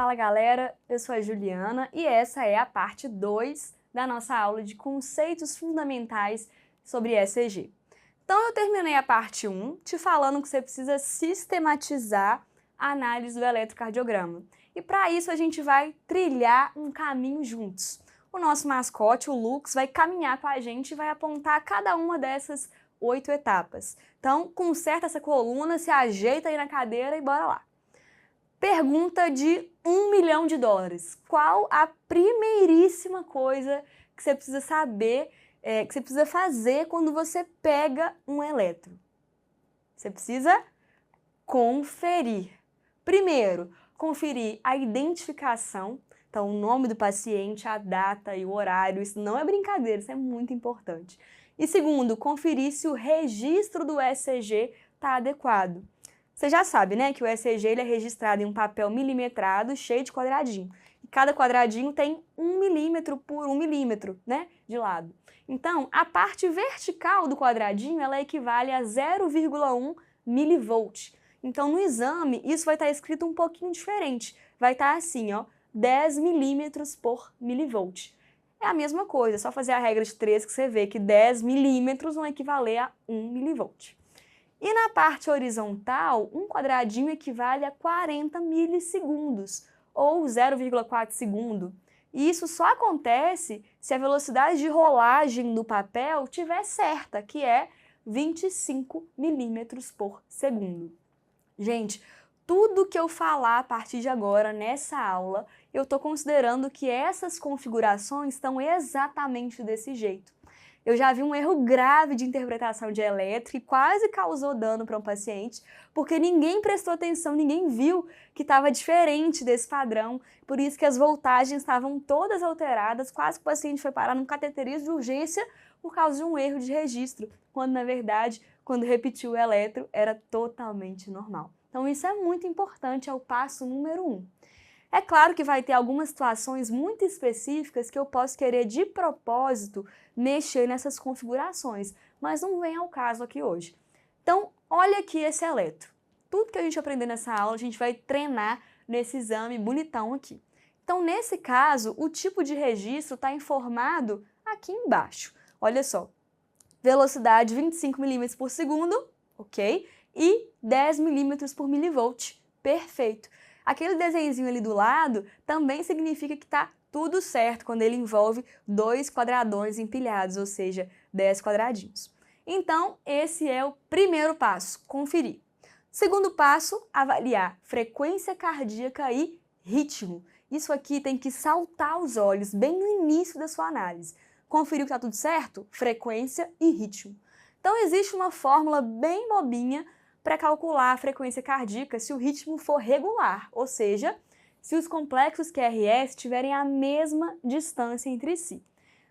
Fala galera, eu sou a Juliana e essa é a parte 2 da nossa aula de conceitos fundamentais sobre ECG. Então eu terminei a parte 1 te falando que você precisa sistematizar a análise do eletrocardiograma. E para isso a gente vai trilhar um caminho juntos. O nosso mascote, o Lux, vai caminhar com a gente e vai apontar cada uma dessas 8 etapas. Então conserta essa coluna, se ajeita aí na cadeira e bora lá. Pergunta de $1 milhão. Qual a primeiríssima coisa que você precisa saber, que você precisa fazer quando você pega um eletro? Você precisa conferir. Primeiro, conferir a identificação, então o nome do paciente, a data e o horário, isso não é brincadeira, isso é muito importante. E segundo, conferir se o registro do ECG está adequado. Você já sabe, né, que o ECG ele é registrado em um papel milimetrado cheio de quadradinho. E cada quadradinho tem 1 milímetro por 1 milímetro, né, de lado. Então, a parte vertical do quadradinho ela equivale a 0,1 milivolt. Então, no exame, isso vai estar escrito um pouquinho diferente. Vai estar assim, ó, 10 milímetros por milivolt. É a mesma coisa, é só fazer a regra de 3 que você vê que 10 milímetros vão equivaler a 1 milivolt. E na parte horizontal, um quadradinho equivale a 40 milissegundos, ou 0,4 segundo. E isso só acontece se a velocidade de rolagem do papel estiver certa, que é 25 milímetros por segundo. Gente, tudo que eu falar a partir de agora nessa aula, eu estou considerando que essas configurações estão exatamente desse jeito. Eu já vi um erro grave de interpretação de eletro que quase causou dano para um paciente, porque ninguém prestou atenção, ninguém viu que estava diferente desse padrão, por isso que as voltagens estavam todas alteradas, quase que o paciente foi parar num cateterismo de urgência por causa de um erro de registro, quando na verdade, quando repetiu o eletro, era totalmente normal. Então isso é muito importante, é o passo número 1. É claro que vai ter algumas situações muito específicas que eu posso querer de propósito mexer nessas configurações, mas não vem ao caso aqui hoje. Então, olha aqui esse eletro. Tudo que a gente aprender nessa aula, a gente vai treinar nesse exame bonitão aqui. Então, nesse caso, o tipo de registro está informado aqui embaixo. Olha só, velocidade 25 milímetros por segundo, ok? E 10 milímetros por milivolt, perfeito. Aquele desenhozinho ali do lado também significa que está tudo certo quando ele envolve 2 quadradões empilhados, ou seja, 10 quadradinhos. Então, esse é o primeiro passo, conferir. Segundo passo, avaliar frequência cardíaca e ritmo. Isso aqui tem que saltar aos olhos bem no início da sua análise. Conferiu que está tudo certo? Frequência e ritmo. Então, existe uma fórmula bem bobinha para calcular a frequência cardíaca se o ritmo for regular, ou seja, se os complexos QRS tiverem a mesma distância entre si.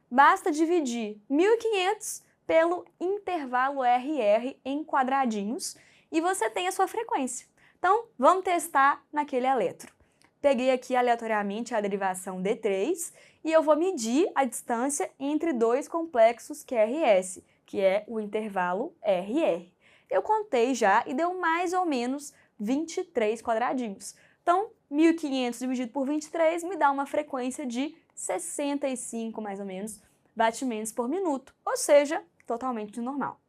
Basta dividir 1.500 pelo intervalo RR em quadradinhos e você tem a sua frequência. Então, vamos testar naquele eletro. Peguei aqui aleatoriamente a derivação D3 e eu vou medir a distância entre 2 complexos QRS, que é o intervalo RR. Eu contei já e deu mais ou menos 23 quadradinhos. Então, 1.500 dividido por 23 me dá uma frequência de 65, mais ou menos, batimentos por minuto, ou seja, totalmente normal.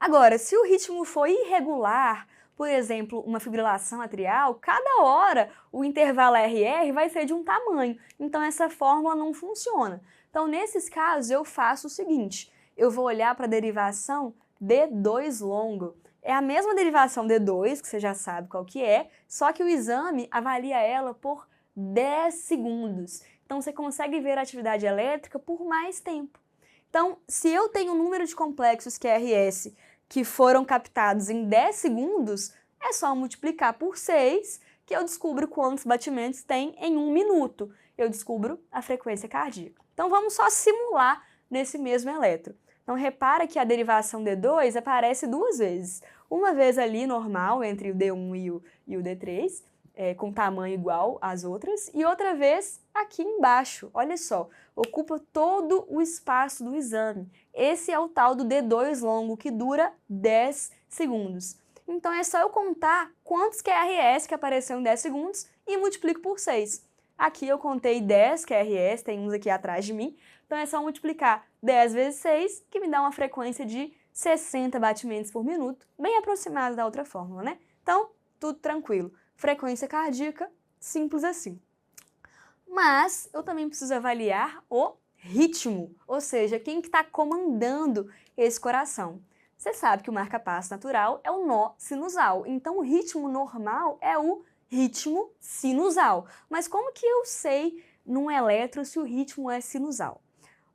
Agora, se o ritmo for irregular, por exemplo, uma fibrilação atrial, cada hora o intervalo RR vai ser de um tamanho, então essa fórmula não funciona. Então, nesses casos, eu faço o seguinte, eu vou olhar para a derivação D2 longo. É a mesma derivação D2, que você já sabe qual que é, só que o exame avalia ela por 10 segundos. Então, você consegue ver a atividade elétrica por mais tempo. Então, se eu tenho um número de complexos QRS que foram captados em 10 segundos, é só multiplicar por 6 que eu descubro quantos batimentos tem em 1 minuto. Eu descubro a frequência cardíaca. Então, vamos só simular nesse mesmo eletro. Então, repara que a derivação D2 aparece 2 vezes. Uma vez ali, normal, entre o D1 e o D3, com tamanho igual às outras, e outra vez aqui embaixo, olha só, ocupa todo o espaço do exame. Esse é o tal do D2 longo, que dura 10 segundos. Então, é só eu contar quantos QRS que apareceu em 10 segundos e multiplico por 6. Aqui eu contei 10 QRS, tem uns aqui atrás de mim, então é só multiplicar 10 vezes 6, que me dá uma frequência de 60 batimentos por minuto, bem aproximado da outra fórmula, né? Então, tudo tranquilo. Frequência cardíaca, simples assim. Mas eu também preciso avaliar o ritmo, ou seja, quem que está comandando esse coração. Você sabe que o marca-passo natural é o nó sinusal, então o ritmo normal é o ritmo sinusal. Mas como que eu sei num eletro se o ritmo é sinusal?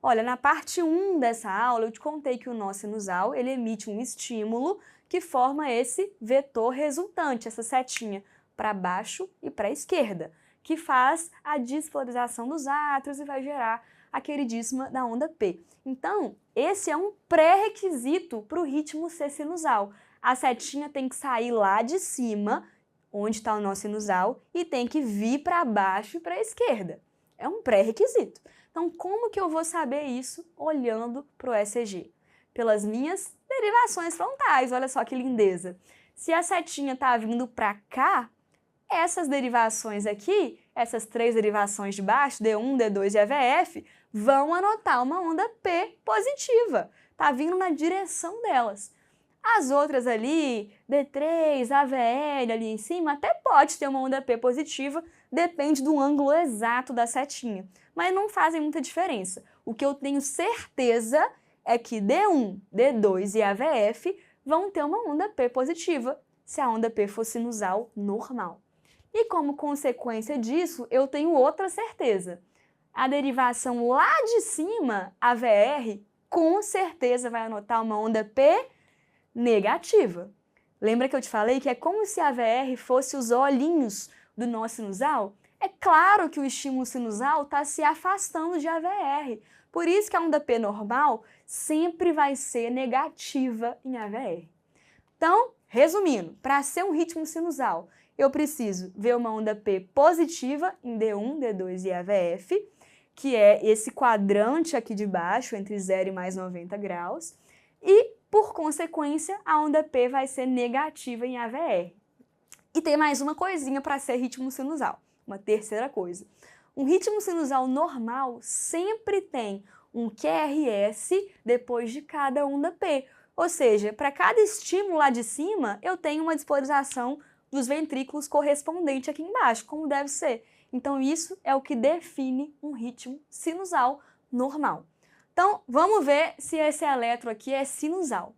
Olha, na parte 1 dessa aula eu te contei que o nó sinusal ele emite um estímulo que forma esse vetor resultante, essa setinha para baixo e para a esquerda, que faz a despolarização dos átrios e vai gerar a queridíssima da onda P. Então, esse é um pré-requisito para o ritmo ser sinusal. A setinha tem que sair lá de cima, onde está o nó sinusal, e tem que vir para baixo e para a esquerda. É um pré-requisito. Então, como que eu vou saber isso olhando para o ECG? Pelas minhas derivações frontais, olha só que lindeza. Se a setinha está vindo para cá, essas derivações aqui, essas 3 derivações de baixo, D1, D2 e AVF, vão anotar uma onda P positiva. Está vindo na direção delas. As outras ali, D3, AVL ali em cima, até pode ter uma onda P positiva, depende do ângulo exato da setinha, mas não fazem muita diferença. O que eu tenho certeza é que D1, D2 e AVF vão ter uma onda P positiva, se a onda P for sinusal normal. E como consequência disso, eu tenho outra certeza. A derivação lá de cima, AVR, com certeza vai anotar uma onda P negativa. Lembra que eu te falei que é como se a AVR fosse os olhinhos do nó sinusal? É claro que o estímulo sinusal está se afastando de AVR. Por isso que a onda P normal sempre vai ser negativa em AVR. Então, resumindo, para ser um ritmo sinusal, eu preciso ver uma onda P positiva em D1, D2 e AVF, que é esse quadrante aqui de baixo, entre 0 e mais 90 graus, e, por consequência, a onda P vai ser negativa em AVR. E tem mais uma coisinha para ser ritmo sinusal, uma terceira coisa. Um ritmo sinusal normal sempre tem um QRS depois de cada onda P, ou seja, para cada estímulo lá de cima, eu tenho uma despolarização dos ventrículos correspondente aqui embaixo, como deve ser. Então, isso é o que define um ritmo sinusal normal. Então, vamos ver se esse eletro aqui é sinusal.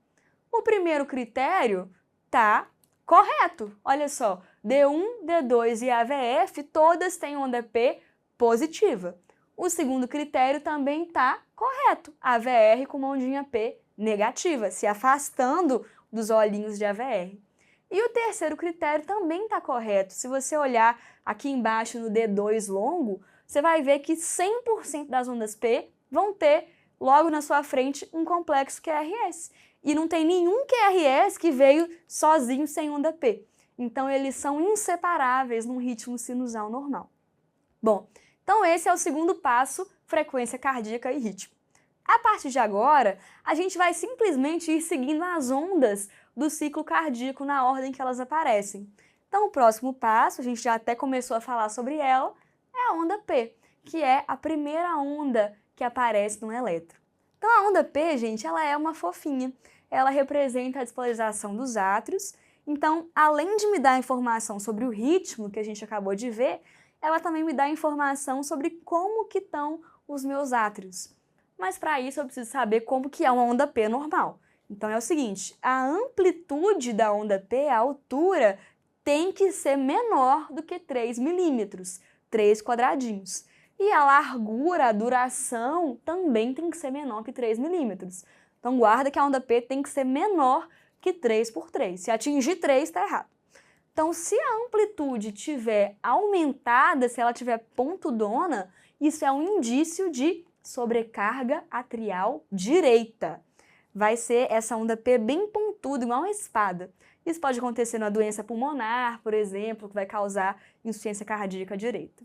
O primeiro critério está correto. Olha só, D1, D2 e AVF, todas têm onda P positiva. O segundo critério também está correto. AVR com ondinha P negativa, se afastando dos olhinhos de AVR. E o terceiro critério também está correto. Se você olhar aqui embaixo no D2 longo, você vai ver que 100% das ondas P vão ter logo na sua frente um complexo QRS. E não tem nenhum QRS que veio sozinho sem onda P. Então, eles são inseparáveis num ritmo sinusal normal. Bom, então esse é o segundo passo, frequência cardíaca e ritmo. A partir de agora, a gente vai simplesmente ir seguindo as ondas do ciclo cardíaco na ordem que elas aparecem. Então, o próximo passo, a gente já até começou a falar sobre ela, é a onda P, que é a primeira onda que aparece no eletro. Então, a onda P, gente, ela é uma fofinha. Ela representa a despolarização dos átrios. Então, além de me dar informação sobre o ritmo que a gente acabou de ver, ela também me dá informação sobre como que estão os meus átrios. Mas para isso eu preciso saber como que é uma onda P normal. Então é o seguinte, a amplitude da onda P, a altura, tem que ser menor do que 3 milímetros, 3 quadradinhos. E a largura, a duração, também tem que ser menor que 3 milímetros. Então guarda que a onda P tem que ser menor que 3 por 3. Se atingir 3, está errado. Então, se a amplitude estiver aumentada, se ela estiver pontudona, isso é um indício de sobrecarga atrial direita. Vai ser essa onda P bem pontuda, igual uma espada. Isso pode acontecer na doença pulmonar, por exemplo, que vai causar insuficiência cardíaca direita.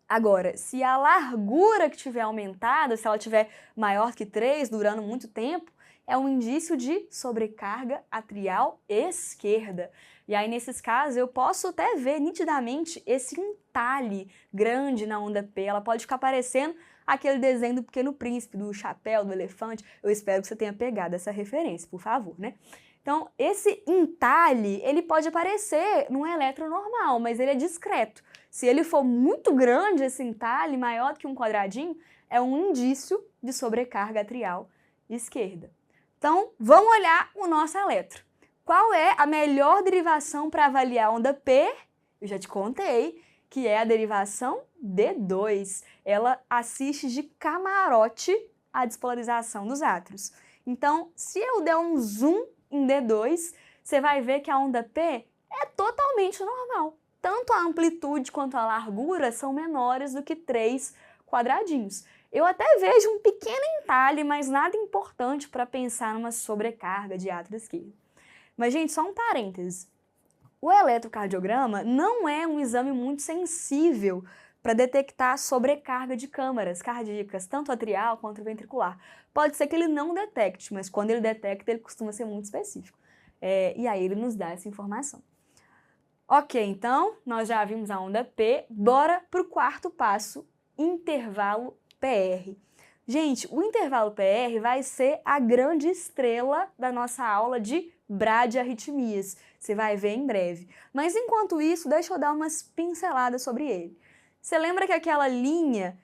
Agora, se a largura que estiver aumentada, se ela estiver maior que 3, durando muito tempo, é um indício de sobrecarga atrial esquerda. E aí, nesses casos, eu posso até ver nitidamente esse entalhe grande na onda P. Ela pode ficar parecendo aquele desenho do Pequeno Príncipe, do chapéu, do elefante. Eu espero que você tenha pegado essa referência, por favor, né? Então, esse entalhe, ele pode aparecer num eletro normal, mas ele é discreto. Se ele for muito grande, esse entalhe, maior do que um quadradinho, é um indício de sobrecarga atrial esquerda. Então, vamos olhar o nosso eletro. Qual é a melhor derivação para avaliar a onda P? Eu já te contei que é a derivação D2. Ela assiste de camarote à despolarização dos átrios. Então, se eu der um zoom em D2, você vai ver que a onda P é totalmente normal. Tanto a amplitude quanto a largura são menores do que 3 quadradinhos. Eu até vejo um pequeno entalhe, mas nada importante para pensar numa sobrecarga de átrio esquerdo. Mas, gente, só um parêntese. O eletrocardiograma não é um exame muito sensível para detectar sobrecarga de câmaras cardíacas, tanto atrial quanto ventricular. Pode ser que ele não detecte, mas quando ele detecta, ele costuma ser muito específico. E aí ele nos dá essa informação. Ok, então, nós já vimos a onda P, bora para o quarto passo, intervalo PR. Gente, o intervalo PR vai ser a grande estrela da nossa aula de bradiarritmias. Você vai ver em breve. Mas enquanto isso, deixa eu dar umas pinceladas sobre ele. Você lembra que aquela linha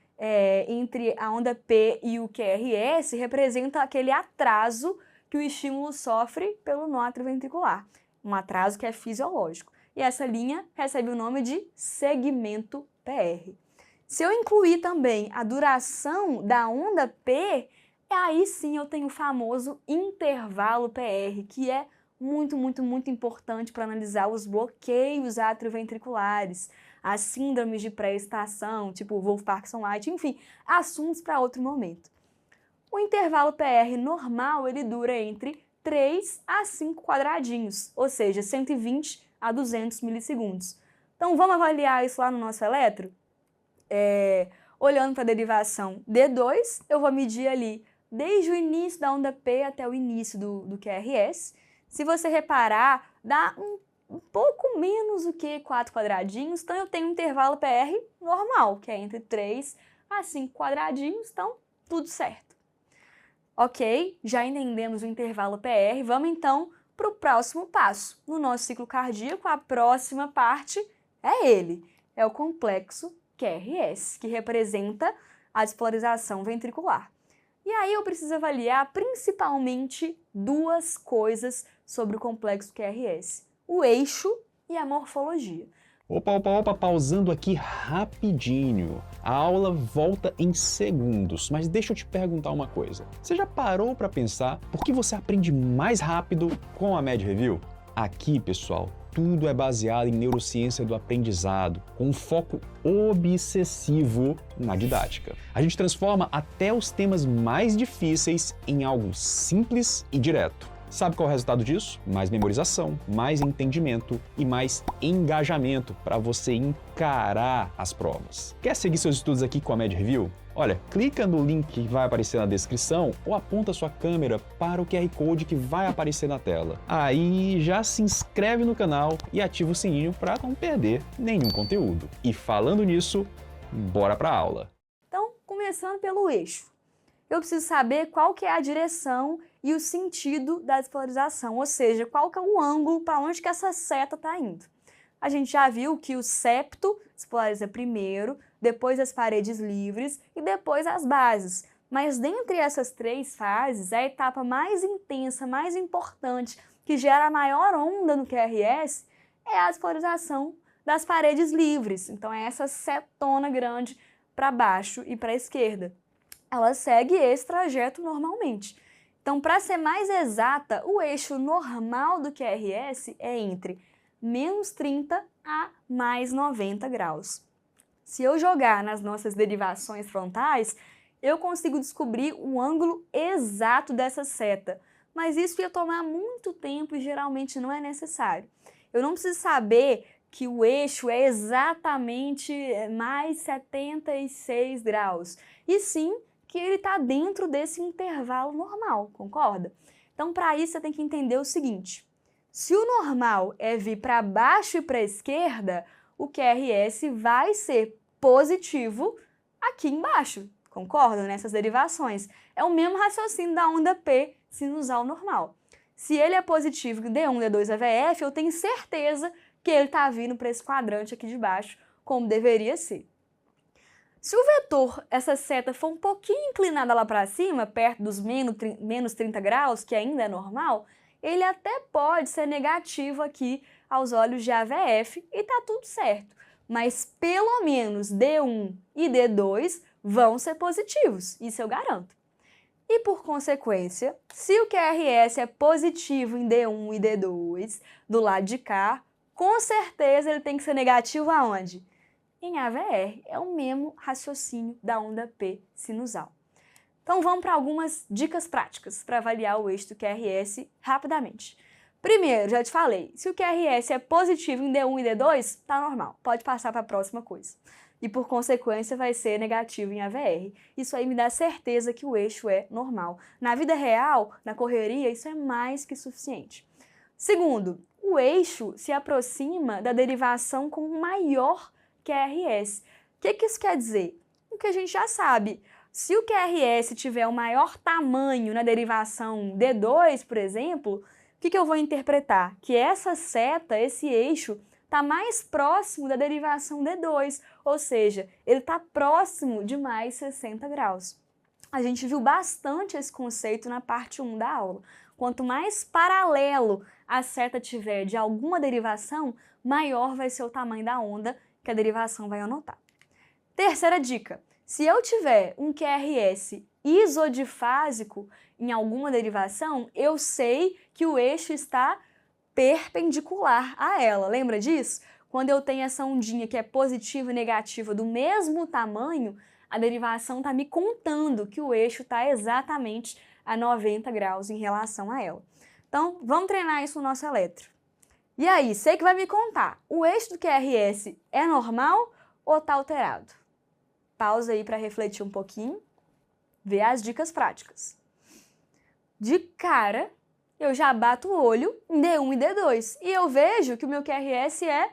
entre a onda P e o QRS representa aquele atraso que o estímulo sofre pelo nó atrioventricular. Um atraso que é fisiológico. E essa linha recebe o nome de segmento PR. Se eu incluir também a duração da onda P, aí sim eu tenho o famoso intervalo PR, que é muito importante para analisar os bloqueios atrioventriculares, as síndromes de pré-estação, tipo Wolff-Parkinson-White, enfim, assuntos para outro momento. O intervalo PR normal, ele dura entre 3 a 5 quadradinhos, ou seja, 120 a 200 milissegundos. Então, vamos avaliar isso lá no nosso eletro? Olhando para a derivação D2, eu vou medir ali desde o início da onda P até o início do QRS. Se você reparar, dá um pouco menos do que 4 quadradinhos, então eu tenho um intervalo PR normal, que é entre 3 a 5 quadradinhos, então tudo certo. Ok, já entendemos o intervalo PR, vamos então para o próximo passo. No nosso ciclo cardíaco, a próxima parte é ele, é o complexo QRS, que representa a despolarização ventricular. E aí eu preciso avaliar principalmente duas coisas sobre o complexo QRS, o eixo e a morfologia. Opa, pausando aqui rapidinho. A aula volta em segundos, mas deixa eu te perguntar uma coisa. Você já parou para pensar por que você aprende mais rápido com a Med Review? Aqui, pessoal, tudo é baseado em neurociência do aprendizado, com um foco obsessivo na didática. A gente transforma até os temas mais difíceis em algo simples e direto. Sabe qual é o resultado disso? Mais memorização, mais entendimento e mais engajamento para você encarar as provas. Quer seguir seus estudos aqui com a Med Review? Olha, clica no link que vai aparecer na descrição ou aponta sua câmera para o QR Code que vai aparecer na tela. Aí já se inscreve no canal e ativa o sininho para não perder nenhum conteúdo. E falando nisso, bora para a aula. Então, começando pelo eixo. Eu preciso saber qual que é a direção e o sentido da despolarização, ou seja, qual que é o ângulo para onde que essa seta está indo. A gente já viu que o septo despolariza primeiro, depois as paredes livres e depois as bases. Mas dentre essas três fases, a etapa mais intensa, mais importante, que gera a maior onda no QRS, é a despolarização das paredes livres. Então é essa setona grande para baixo e para a esquerda. Ela segue esse trajeto normalmente. Então, para ser mais exata, o eixo normal do QRS é entre menos 30 a mais 90 graus. Se eu jogar nas nossas derivações frontais, eu consigo descobrir o ângulo exato dessa seta, mas isso ia tomar muito tempo e geralmente não é necessário. Eu não preciso saber que o eixo é exatamente mais 76 graus, e sim que ele está dentro desse intervalo normal, concorda? Então, para isso, você tem que entender o seguinte: se o normal é vir para baixo e para a esquerda, o QRS vai ser positivo aqui embaixo, concorda? Nessas derivações. É o mesmo raciocínio da onda P sinusal normal. Se ele é positivo D1, D2, AVF, eu tenho certeza que ele está vindo para esse quadrante aqui de baixo, como deveria ser. Se o vetor, essa seta, for um pouquinho inclinada lá para cima, perto dos menos 30 graus, que ainda é normal, ele até pode ser negativo aqui aos olhos de AVF e tá tudo certo. Mas pelo menos D1 e D2 vão ser positivos, isso eu garanto. E por consequência, se o QRS é positivo em D1 e D2, do lado de cá, com certeza ele tem que ser negativo aonde? Em AVR. É o mesmo raciocínio da onda P sinusal. Então vamos para algumas dicas práticas para avaliar o eixo do QRS rapidamente. Primeiro, já te falei, se o QRS é positivo em D1 e D2, tá normal, pode passar para a próxima coisa. E por consequência vai ser negativo em AVR. Isso aí me dá certeza que o eixo é normal. Na vida real, na correria, isso é mais que suficiente. Segundo, o eixo se aproxima da derivação com maior QRS. O que isso quer dizer? O que a gente já sabe. Se o QRS tiver o maior tamanho na derivação D2, por exemplo, o que eu vou interpretar? Que essa seta, esse eixo, está mais próximo da derivação D2, ou seja, ele está próximo de mais 60 graus. A gente viu bastante esse conceito na parte 1 da aula. Quanto mais paralelo a seta tiver de alguma derivação, maior vai ser o tamanho da onda que a derivação vai anotar. Terceira dica: se eu tiver um QRS isodifásico em alguma derivação, eu sei que o eixo está perpendicular a ela. Lembra disso? Quando eu tenho essa ondinha que é positiva e negativa do mesmo tamanho, a derivação está me contando que o eixo está exatamente a 90 graus em relação a ela. Então, vamos treinar isso no nosso eletro. E aí, você que vai me contar, o eixo do QRS é normal ou está alterado? Pausa aí para refletir um pouquinho, ver as dicas práticas. De cara, eu já bato o olho em D1 e D2 e eu vejo que o meu QRS é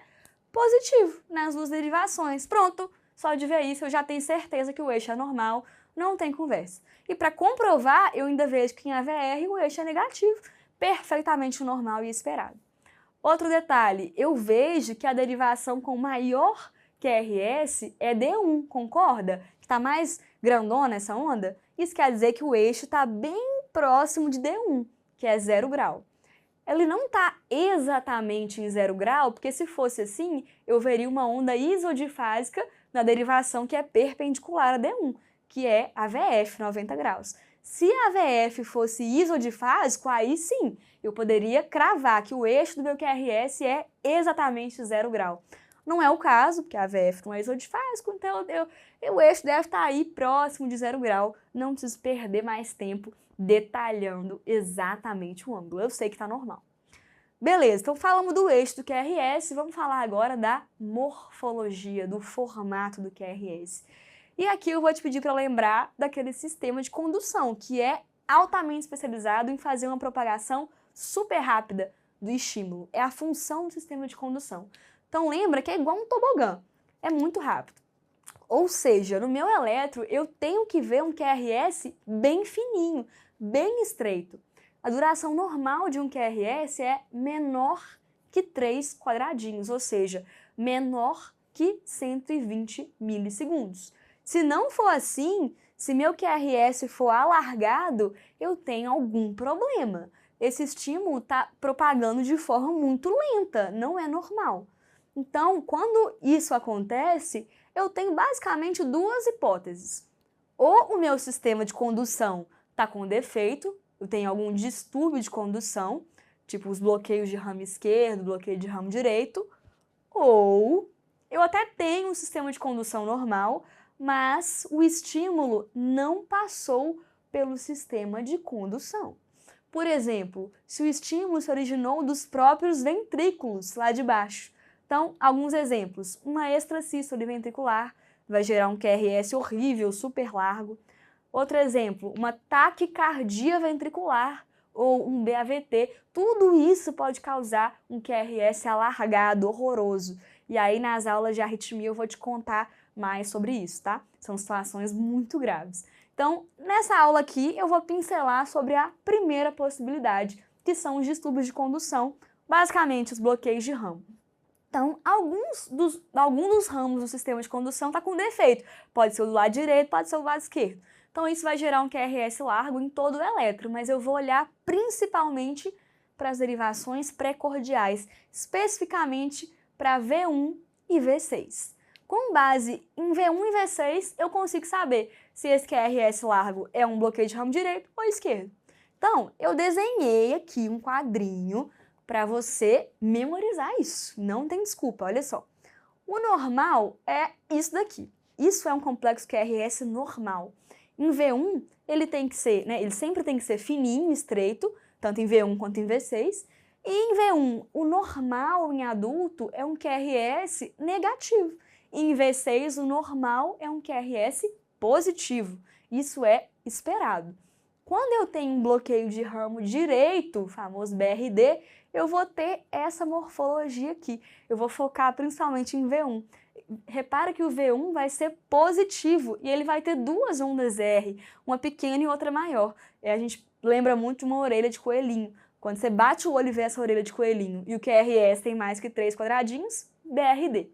positivo nas duas derivações. Pronto, só de ver isso eu já tenho certeza que o eixo é normal, não tem conversa. E para comprovar, eu ainda vejo que em AVR o eixo é negativo, perfeitamente normal e esperado. Outro detalhe, eu vejo que a derivação com maior QRS é D1, concorda? Que está mais grandona essa onda? Isso quer dizer que o eixo está bem próximo de D1, que é 0 grau. Ele não está exatamente em 0 grau, porque se fosse assim, eu veria uma onda isodifásica na derivação que é perpendicular a D1, que é AVF, 90 graus. Se a AVF fosse isodifásico, aí sim, eu poderia cravar que o eixo do meu QRS é exatamente 0 grau. Não é o caso, porque a AVF não é isodifásico, então o eixo deve estar aí próximo de 0 grau. Não preciso perder mais tempo detalhando exatamente o ângulo. Eu sei que está normal. Beleza, então falamos do eixo do QRS, vamos falar agora da morfologia, do formato do QRS. E aqui eu vou te pedir para lembrar daquele sistema de condução, que é altamente especializado em fazer uma propagação super rápida do estímulo. É a função do sistema de condução. Então lembra que é igual um tobogã, é muito rápido. Ou seja, no meu eletro eu tenho que ver um QRS bem fininho, bem estreito. A duração normal de um QRS é menor que 3 quadradinhos, ou seja, menor que 120 milissegundos. Se não for assim, se meu QRS for alargado, eu tenho algum problema. Esse estímulo está propagando de forma muito lenta, não é normal. Então, quando isso acontece, eu tenho basicamente duas hipóteses. Ou o meu sistema de condução está com defeito, eu tenho algum distúrbio de condução, tipo os bloqueios de ramo esquerdo, bloqueio de ramo direito, ou eu até tenho um sistema de condução normal, mas o estímulo não passou pelo sistema de condução. Por exemplo, se o estímulo se originou dos próprios ventrículos lá de baixo. Então, alguns exemplos. Uma extrasístole ventricular vai gerar um QRS horrível, super largo. Outro exemplo, uma taquicardia ventricular ou um BAVT. Tudo isso pode causar um QRS alargado, horroroso. E aí nas aulas de arritmia eu vou te contar mais sobre isso, tá? São situações muito graves. Então, nessa aula aqui eu vou pincelar sobre a primeira possibilidade, que são os distúrbios de condução, basicamente os bloqueios de ramo. Então, algum dos ramos do sistema de condução está com defeito. Pode ser o do lado direito, pode ser o do lado esquerdo. Então, isso vai gerar um QRS largo em todo o eletro, mas eu vou olhar principalmente para as derivações pré-cordiais, especificamente para V1 e V6. Com base em V1 e V6, eu consigo saber se esse QRS largo é um bloqueio de ramo direito ou esquerdo. Então, eu desenhei aqui um quadrinho para você memorizar isso. Não tem desculpa, olha só. O normal é isso daqui. Isso é um complexo QRS normal. Em V1, ele tem que ser, ele sempre tem que ser fininho, estreito, tanto em V1 quanto em V6. E em V1, o normal em adulto é um QRS negativo. E em V6, o normal é um QRS positivo. Isso é esperado. Quando eu tenho um bloqueio de ramo direito, o famoso BRD, eu vou ter essa morfologia aqui. Eu vou focar principalmente em V1. Repara que o V1 vai ser positivo e ele vai ter duas ondas R, uma pequena e outra maior. A gente lembra muito de uma orelha de coelhinho. Quando você bate o olho e vê essa orelha de coelhinho e o QRS tem mais que 3 quadradinhos, BRD.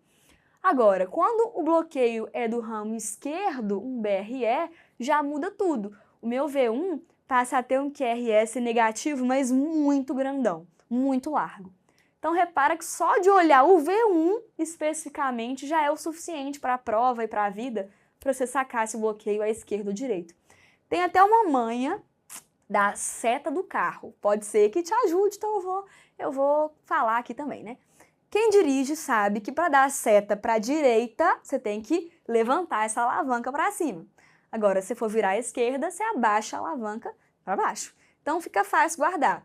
Agora, quando o bloqueio é do ramo esquerdo, um BRE, já muda tudo. O meu V1 passa a ter um QRS negativo, mas muito grandão, muito largo. Então, repara que só de olhar o V1 especificamente já é o suficiente para a prova e para a vida para você sacar se o bloqueio é esquerdo ou direito. Tem até uma manha da seta do carro. Pode ser que te ajude, então eu vou falar aqui também, né? Quem dirige sabe que para dar a seta para a direita, você tem que levantar essa alavanca para cima. Agora, se for virar à esquerda, você abaixa a alavanca para baixo. Então, fica fácil guardar.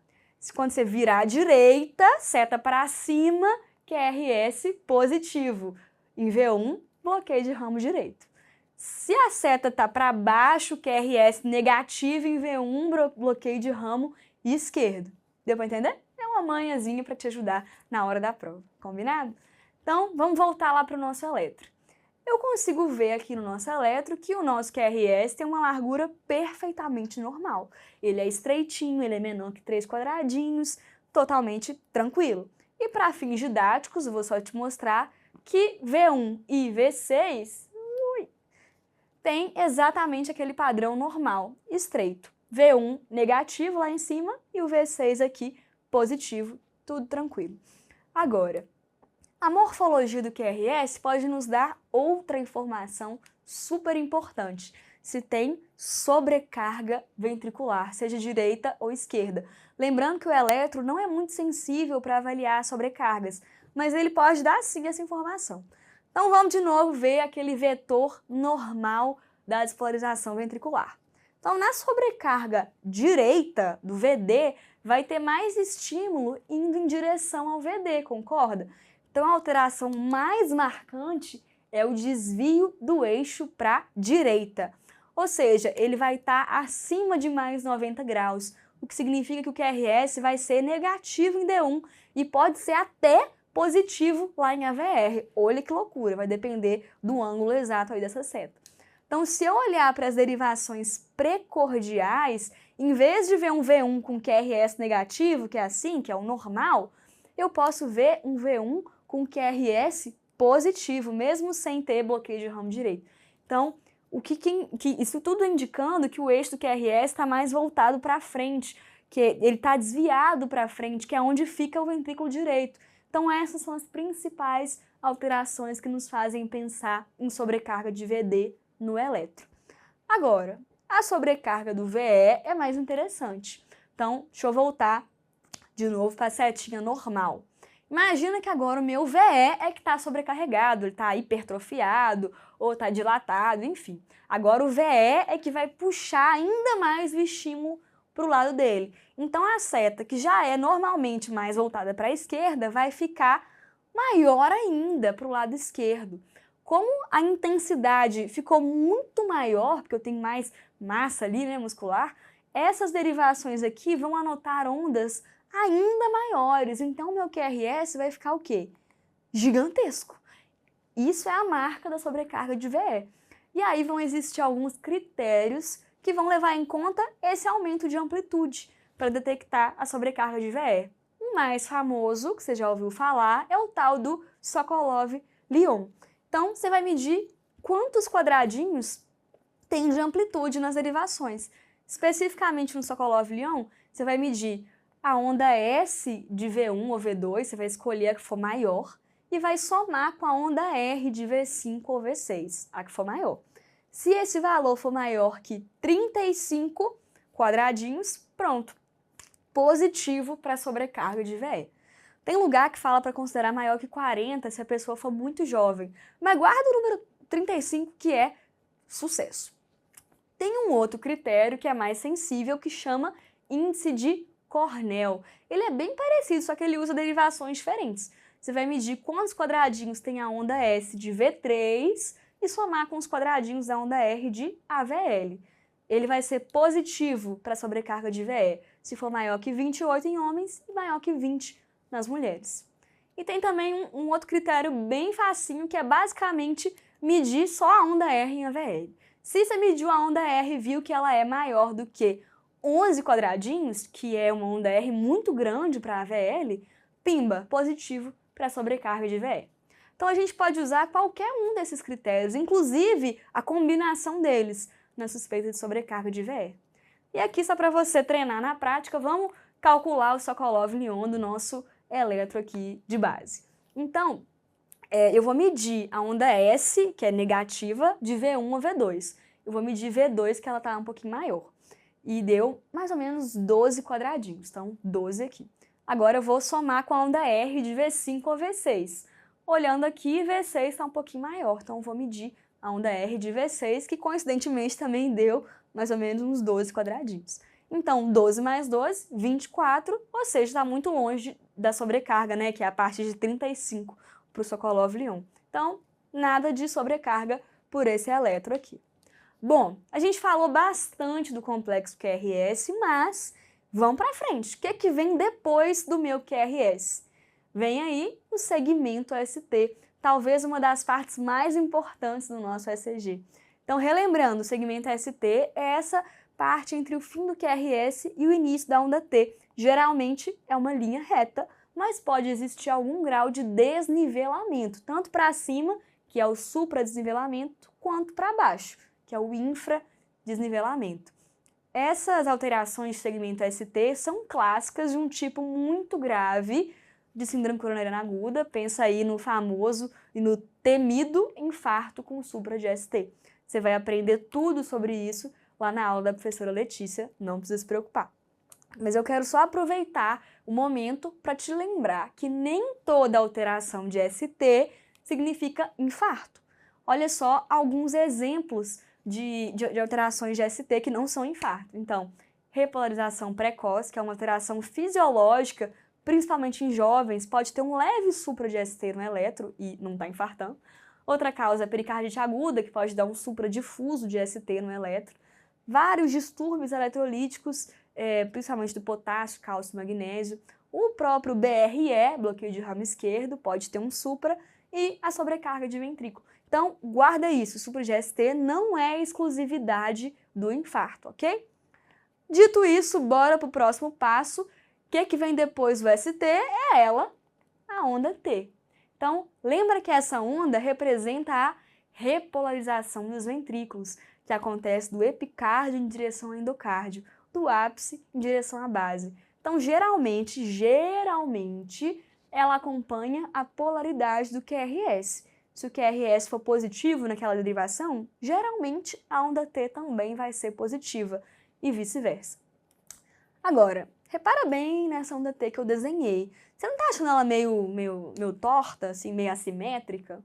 Quando você virar à direita, seta para cima, QRS positivo. Em V1, bloqueio de ramo direito. Se a seta está para baixo, QRS negativo, em V1, bloqueio de ramo esquerdo. Deu para entender? É uma manhãzinha para te ajudar na hora da prova. Combinado? Então, vamos voltar lá para o nosso eletro. Eu consigo ver aqui no nosso eletro que o nosso QRS tem uma largura perfeitamente normal. Ele é estreitinho, ele é menor que 3 quadradinhos, totalmente tranquilo. E para fins didáticos, eu vou só te mostrar que V1 e V6 tem exatamente aquele padrão normal, estreito. V1 negativo lá em cima e o V6 aqui positivo, tudo tranquilo. Agora, a morfologia do QRS pode nos dar outra informação super importante, se tem sobrecarga ventricular, seja direita ou esquerda. Lembrando que o eletro não é muito sensível para avaliar sobrecargas, mas ele pode dar sim essa informação. Então vamos de novo ver aquele vetor normal da despolarização ventricular. Então na sobrecarga direita do VD vai ter mais estímulo indo em direção ao VD, concorda? Então, a alteração mais marcante é o desvio do eixo para a direita. Ou seja, ele vai estar acima de mais 90 graus, o que significa que o QRS vai ser negativo em D1 e pode ser até positivo lá em AVR. Olha que loucura, vai depender do ângulo exato aí dessa seta. Então, se eu olhar para as derivações precordiais, em vez de ver um V1 com QRS negativo, que é assim, que é o normal, eu posso ver um V1 com QRS positivo, mesmo sem ter bloqueio de ramo direito. Então, isso tudo indicando que o eixo do QRS está mais voltado para frente, que ele está desviado para frente, que é onde fica o ventrículo direito. Então, essas são as principais alterações que nos fazem pensar em sobrecarga de VD no eletro. Agora, a sobrecarga do VE é mais interessante. Então, deixa eu voltar de novo para a setinha normal. Imagina que agora o meu VE é que está sobrecarregado, ele está hipertrofiado ou está dilatado, enfim. Agora o VE é que vai puxar ainda mais o estímulo para o lado dele. Então a seta, que já é normalmente mais voltada para a esquerda, vai ficar maior ainda para o lado esquerdo. Como a intensidade ficou muito maior, porque eu tenho mais massa ali, né, muscular, essas derivações aqui vão anotar ondas ainda maiores. Então, o meu QRS vai ficar o quê? Gigantesco. Isso é a marca da sobrecarga de VE. E aí vão existir alguns critérios que vão levar em conta esse aumento de amplitude para detectar a sobrecarga de VE. O mais famoso, que você já ouviu falar, é o tal do Sokolov-Lyon. Então, você vai medir quantos quadradinhos tem de amplitude nas derivações. Especificamente no Sokolov-Lyon, você vai medir a onda S de V1 ou V2, você vai escolher a que for maior, e vai somar com a onda R de V5 ou V6, a que for maior. Se esse valor for maior que 35 quadradinhos, pronto, positivo para sobrecarga de VE. Tem lugar que fala para considerar maior que 40 se a pessoa for muito jovem, mas guarda o número 35 que é sucesso. Tem um outro critério que é mais sensível que chama índice de Cornell. Ele é bem parecido, só que ele usa derivações diferentes. Você vai medir quantos quadradinhos tem a onda S de V3 e somar com os quadradinhos da onda R de AVL. Ele vai ser positivo para sobrecarga de VE, se for maior que 28 em homens e maior que 20 nas mulheres. E tem também um outro critério bem facinho, que é basicamente medir só a onda R em AVL. Se você mediu a onda R e viu que ela é maior do que 11 quadradinhos, que é uma onda R muito grande para AVL, pimba, positivo para sobrecarga de VE. Então a gente pode usar qualquer um desses critérios, inclusive a combinação deles na suspeita de sobrecarga de VE. E aqui, só para você treinar na prática, vamos calcular o Sokolov-Lyon do nosso eletro aqui de base. Então, eu vou medir a onda S, que é negativa, de V1 a V2. Eu vou medir V2, que ela está um pouquinho maior. E deu mais ou menos 12 quadradinhos, então 12 aqui. Agora eu vou somar com a onda R de V5 a V6. Olhando aqui, V6 está um pouquinho maior, então eu vou medir a onda R de V6, que coincidentemente também deu mais ou menos uns 12 quadradinhos. Então, 12 mais 12, 24, ou seja, está muito longe da sobrecarga, né, que é a parte de 35 para o Sokolov-Lyon. Então, nada de sobrecarga por esse eletro aqui. Bom, a gente falou bastante do complexo QRS, mas vamos para frente. O que é que vem depois do meu QRS? Vem aí o segmento ST, talvez uma das partes mais importantes do nosso ECG. Então, relembrando, o segmento ST é essa parte entre o fim do QRS e o início da onda T. Geralmente é uma linha reta, mas pode existir algum grau de desnivelamento, tanto para cima, que é o supradesnivelamento, quanto para baixo, que é o infradesnivelamento. Essas alterações de segmento ST são clássicas de um tipo muito grave de síndrome coronariana aguda. Pensa aí no famoso e no temido infarto com supra de ST. Você vai aprender tudo sobre isso lá na aula da professora Letícia, não precisa se preocupar. Mas eu quero só aproveitar o momento para te lembrar que nem toda alteração de ST significa infarto. Olha só alguns exemplos de alterações de ST que não são infarto. Então, repolarização precoce, que é uma alteração fisiológica, principalmente em jovens, pode ter um leve supra de ST no eletro e não está infartando. Outra causa é pericardite aguda, que pode dar um supra difuso de ST no eletro. Vários distúrbios eletrolíticos, principalmente do potássio, cálcio e magnésio. O próprio BRE, bloqueio de ramo esquerdo, pode ter um supra, e a sobrecarga de ventrículo. Então, guarda isso, o supra de ST não é exclusividade do infarto, ok? Dito isso, bora para o próximo passo. O que vem depois do ST é ela, a onda T. Então, lembra que essa onda representa a repolarização dos ventrículos, que acontece do epicárdio em direção ao endocárdio, do ápice em direção à base. Então, geralmente, ela acompanha a polaridade do QRS. Se o QRS for positivo naquela derivação, geralmente a onda T também vai ser positiva e vice-versa. Agora, repara bem nessa onda T que eu desenhei. Você não está achando ela meio torta, assim, meio assimétrica?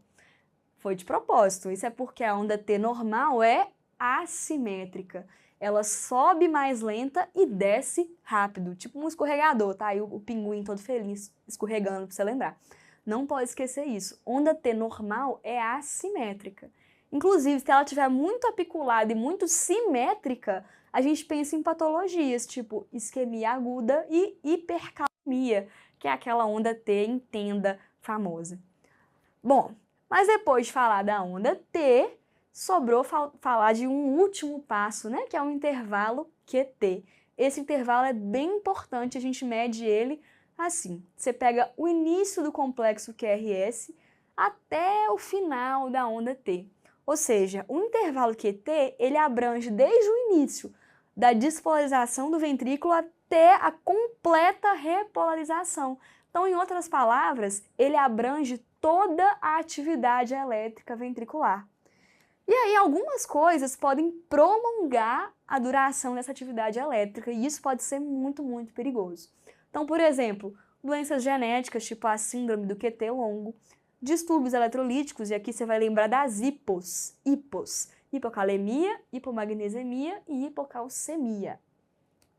Foi de propósito. Isso é porque a onda T normal é assimétrica. Ela sobe mais lenta e desce rápido, tipo um escorregador, tá? Aí o pinguim todo feliz escorregando, pra você lembrar. Não pode esquecer isso. Onda T normal é assimétrica. Inclusive, se ela estiver muito apiculada e muito simétrica, a gente pensa em patologias, tipo isquemia aguda e hipercalemia, que é aquela onda T em tenda famosa. Bom, mas depois de falar da onda T, sobrou falar de um último passo, né, que é o intervalo QT. Esse intervalo é bem importante, a gente mede ele assim. Você pega o início do complexo QRS até o final da onda T. Ou seja, o intervalo QT, ele abrange desde o início da despolarização do ventrículo até a completa repolarização. Então, em outras palavras, ele abrange toda a atividade elétrica ventricular. E aí, algumas coisas podem prolongar a duração dessa atividade elétrica, e isso pode ser muito, muito perigoso. Então, por exemplo, doenças genéticas, tipo a síndrome do QT longo, distúrbios eletrolíticos, e aqui você vai lembrar das hipos, hipocalemia, hipomagnesemia e hipocalcemia.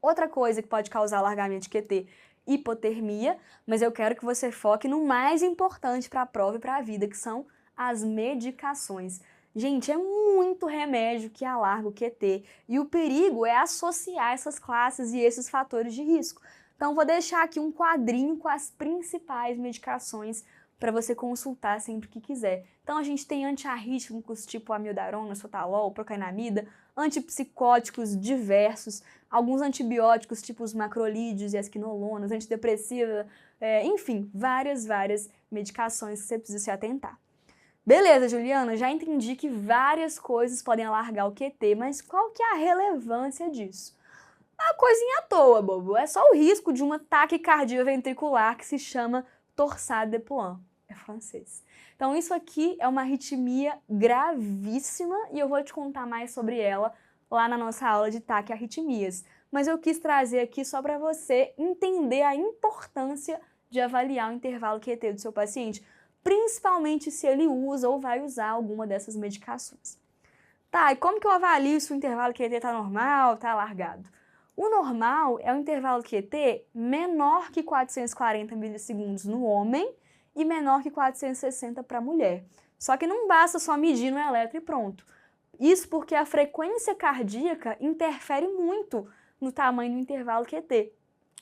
Outra coisa que pode causar alargamento de QT, hipotermia, mas eu quero que você foque no mais importante para a prova e para a vida, que são as medicações. Gente, é muito remédio que alarga o QT, e o perigo é associar essas classes e esses fatores de risco. Então, vou deixar aqui um quadrinho com as principais medicações para você consultar sempre que quiser. Então, a gente tem antiarrítmicos tipo amiodarona, sotalol, procainamida, antipsicóticos diversos, alguns antibióticos tipo os macrolídeos e as quinolonas, antidepressiva, enfim, várias medicações que você precisa se atentar. Beleza, Juliana, já entendi que várias coisas podem alargar o QT, mas qual que é a relevância disso? Uma coisinha à toa, bobo. É só o risco de uma taquicardia ventricular que se chama torsade de Pointes. É francês. Então, isso aqui é uma arritmia gravíssima e eu vou te contar mais sobre ela lá na nossa aula de taquiarritmias. Mas eu quis trazer aqui só para você entender a importância de avaliar o intervalo QT do seu paciente, principalmente se ele usa ou vai usar alguma dessas medicações. Tá, e como que eu avalio se o intervalo QT está normal, está alargado? O normal é o intervalo QT menor que 440 milissegundos no homem e menor que 460 para a mulher. Só que não basta só medir no eletro e pronto. Isso porque a frequência cardíaca interfere muito no tamanho do intervalo QT.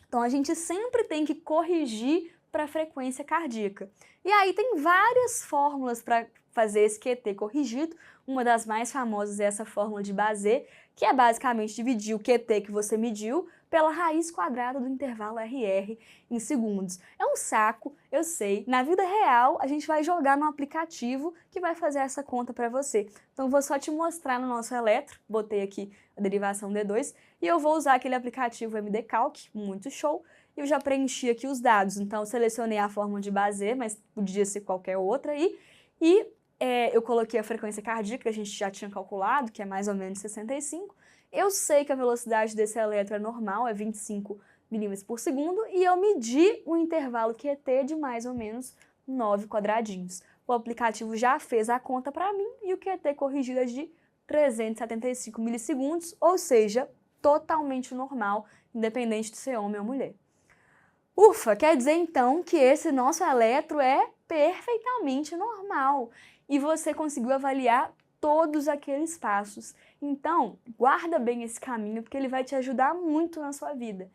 Então a gente sempre tem que corrigir para a frequência cardíaca. E aí tem várias fórmulas para fazer esse QT corrigido. Uma das mais famosas é essa fórmula de Bazet, que é basicamente dividir o QT que você mediu pela raiz quadrada do intervalo RR em segundos. É um saco, eu sei. Na vida real, a gente vai jogar no aplicativo que vai fazer essa conta para você. Então, vou só te mostrar no nosso eletro, botei aqui a derivação D2, e eu vou usar aquele aplicativo MDCalc, muito show, e eu já preenchi aqui os dados. Então, eu selecionei a fórmula de Bazet, mas podia ser qualquer outra aí, e eu coloquei a frequência cardíaca, que a gente já tinha calculado, que é mais ou menos 65. Eu sei que a velocidade desse eletro é normal, é 25 milímetros por segundo, e eu medi o intervalo QT de mais ou menos 9 quadradinhos. O aplicativo já fez a conta para mim e o QT corrigido é de 375 milissegundos, ou seja, totalmente normal, independente de ser homem ou mulher. Ufa, quer dizer então que esse nosso eletro é perfeitamente normal e você conseguiu avaliar todos aqueles passos. Então, guarda bem esse caminho porque ele vai te ajudar muito na sua vida.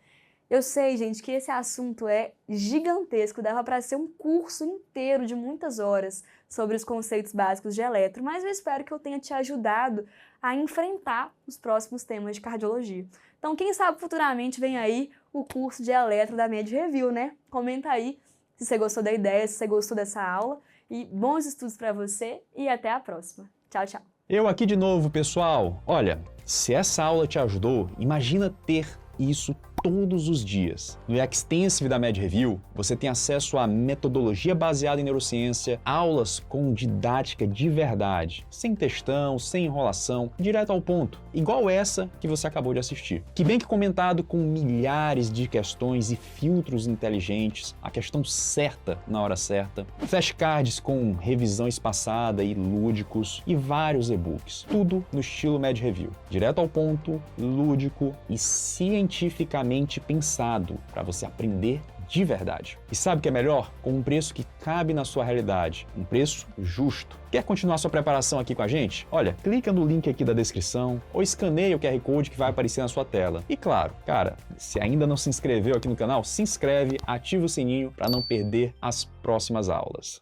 Eu sei, gente, que esse assunto é gigantesco, dava para ser um curso inteiro de muitas horas sobre os conceitos básicos de eletro, mas eu espero que eu tenha te ajudado a enfrentar os próximos temas de cardiologia. Então, quem sabe futuramente vem aí o curso de eletro da Med Review, né? Comenta aí se você gostou da ideia, se você gostou dessa aula, e bons estudos para você e até a próxima. Tchau, tchau. Eu aqui de novo, pessoal. Olha, se essa aula te ajudou, imagina ter isso todos os dias. No Extensive da Med Review, você tem acesso a metodologia baseada em neurociência, aulas com didática de verdade, sem textão, sem enrolação, direto ao ponto, igual essa que você acabou de assistir. Que bem que comentado com milhares de questões e filtros inteligentes, a questão certa na hora certa, flashcards com revisão espaçada e lúdicos e vários e-books. Tudo no estilo Med Review, direto ao ponto, lúdico e cientificamente pensado para você aprender de verdade. E sabe o que é melhor? Com um preço que cabe na sua realidade, um preço justo. Quer continuar sua preparação aqui com a gente? Olha, clica no link aqui da descrição ou escaneia o QR Code que vai aparecer na sua tela. E claro, cara, se ainda não se inscreveu aqui no canal, se inscreve, ativa o sininho para não perder as próximas aulas.